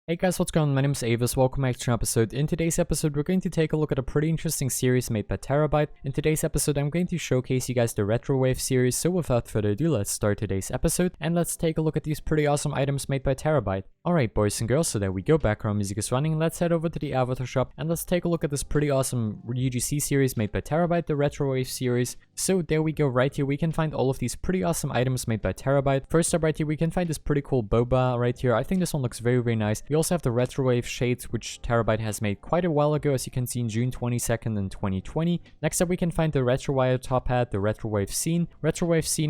Hey guys, what's going on? My name is Avisk. Welcome back to an episode. In today's episode, we're going to take a look at a pretty interesting series made by Tarabyte. In today's episode, I'm going to showcase you guys the Retrowave series. So without further ado, let's start today's episode and let's take a look at these pretty awesome items made by Tarabyte. Alright boys and girls, so there we go, background music is running. Let's head over to the avatar shop and let's take a look at this pretty awesome UGC series made by Tarabyte, the Retrowave series. So there we go, right here we can find all of these pretty awesome items made by Tarabyte. First up right here, we can find this pretty cool boba right here. I think this one looks very nice. We also have the Retrowave Shades, which Tarabyte has made quite a while ago, as you can see in June 22nd in 2020. Next up we can find the Retrowave top hat, the Retrowave scene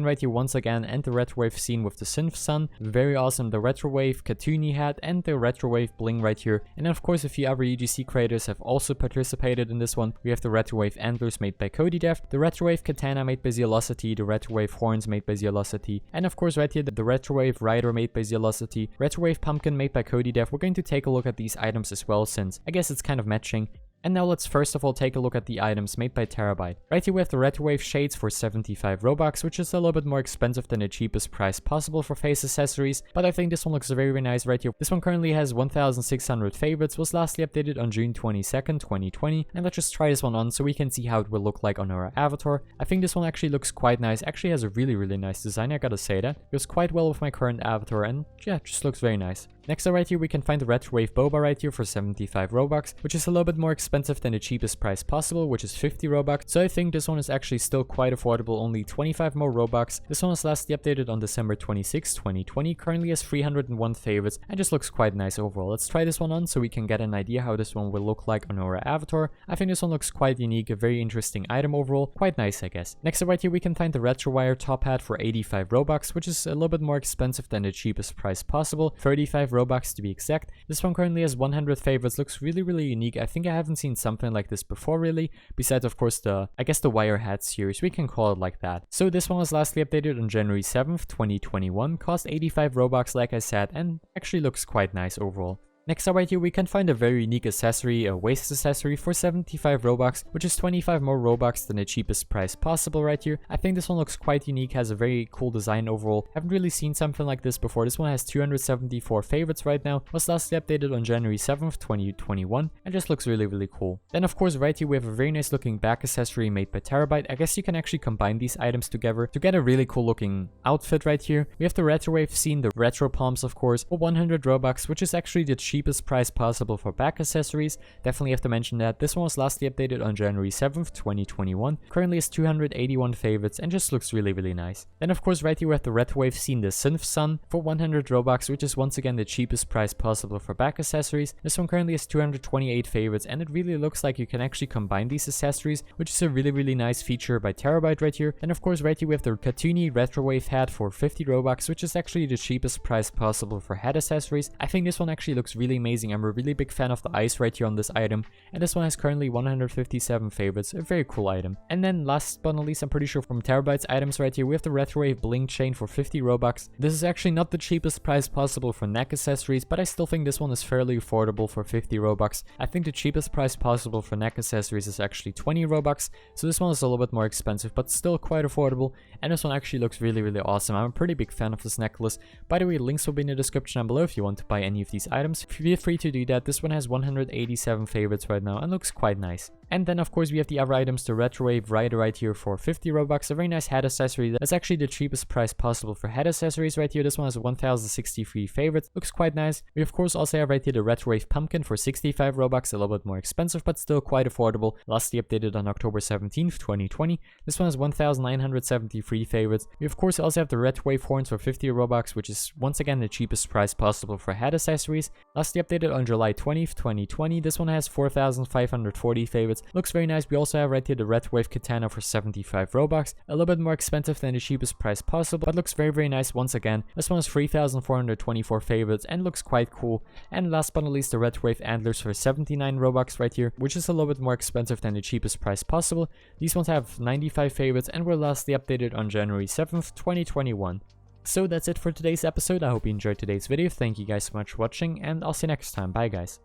right here once again, and the Retrowave scene with the synth sun. Very awesome. The Retrowave Katana hat and the Retrowave Bling right here. And then of course a few other UGC creators have also participated in this one. We have the Retrowave antlers made by CodyDev, the Retrowave Katana made by Zealosity, the Retrowave horns made by Zealosity, and of course right here the Retrowave rider made by Zealosity, Retrowave pumpkin made by CodyDev. We're going to take a look at these items as well, since I guess it's kind of matching. And now let's first of all take a look at the items made by Tarabyte. Right here we have the Retrowave Shades for 75 Robux, which is a little bit more expensive than the cheapest price possible for face accessories, but I think this one looks very nice right here. This one currently has 1,600 favorites, was lastly updated on June 22nd, 2020, and let's just try this one on so we can see how it will look like on our avatar. I think this one actually looks quite nice, actually has a really nice design, I gotta say that. It goes quite well with my current avatar and yeah, just looks very nice. Next up right here we can find the Retrowave Boba right here for 75 Robux, which is a little bit more expensive than the cheapest price possible, which is 50 Robux. So I think this one is actually still quite affordable, only 25 more Robux. This one was lastly updated on December 26, 2020, currently has 301 favorites and just looks quite nice overall. Let's try this one on so we can get an idea how this one will look like on our avatar. I think this one looks quite unique, a very interesting item overall, quite nice I guess. Next up right here we can find the Retrowire top hat for 85 Robux, which is a little bit more expensive than the cheapest price possible, 35 Robux to be exact. This one currently has 100 favorites, looks really unique. I think I haven't seen something like this before really, besides of course the wire hat series, we can call it like that. So this one was lastly updated on January 7th, 2021, cost 85 Robux like I said, and actually looks quite nice overall. Next up right here we can find a very unique accessory, a waist accessory for 75 Robux, which is 25 more Robux than the cheapest price possible right here. I think this one looks quite unique, has a very cool design overall. Haven't really seen something like this before. This one has 274 favorites right now, was lastly updated on January 7th, 2021, and just looks really cool. Then of course right here we have a very nice looking back accessory made by Tarabyte. I guess you can actually combine these items together to get a really cool looking outfit right here. We have the Retrowave scene, the retro palms of course, for 100 Robux, which is actually the cheapest price possible for back accessories. Definitely have to mention that. This one was lastly updated on January 7th, 2021. Currently has 281 favorites and just looks really nice. Then of course right here we have the Retrowave scene, the synth sun, for 100 Robux, which is once again the cheapest price possible for back accessories. This one currently has 228 favorites and it really looks like you can actually combine these accessories, which is a really nice feature by Tarabyte right here. Then of course right here we have the Katuni Retrowave hat for 50 Robux, which is actually the cheapest price possible for head accessories. I think this one actually looks really amazing. I'm a really big fan of the eyes right here on this item, and this one has currently 157 favorites, a very cool item. And then last but not least, I'm pretty sure from Tarabytes Items right here, we have the Retrowave Bling chain for 50 Robux. This is actually not the cheapest price possible for neck accessories, but I still think this one is fairly affordable for 50 Robux. I think the cheapest price possible for neck accessories is actually 20 Robux, so this one is a little bit more expensive, but still quite affordable, and this one actually looks really awesome. I'm a pretty big fan of this necklace. By the way, links will be in the description down below if you want to buy any of these items. Feel free to do that. This one has 187 favorites right now and looks quite nice. And then of course we have the other items, the Retrowave rider right here for 50 Robux, a very nice head accessory. That's actually the cheapest price possible for head accessories right here. This one has 1,063 favorites, looks quite nice. We of course also have right here the Retrowave pumpkin for 65 Robux, a little bit more expensive but still quite affordable, lastly updated on October 17th, 2020. This one has 1,973 favorites. We of course also have the Retrowave horns for 50 Robux, which is once again the cheapest price possible for head accessories, lastly updated on July 20th, 2020. This one has 4,540 favorites. Looks very nice. We also have right here the Retrowave Katana for 75 Robux. A little bit more expensive than the cheapest price possible, but looks very nice once again. This one has 3,424 favorites and looks quite cool. And last but not least, the Retrowave antlers for 79 Robux right here, which is a little bit more expensive than the cheapest price possible. These ones have 95 favorites and were lastly updated on January 7th, 2021. So that's it for today's episode. I hope you enjoyed today's video. Thank you guys so much for watching, and I'll see you next time. Bye guys.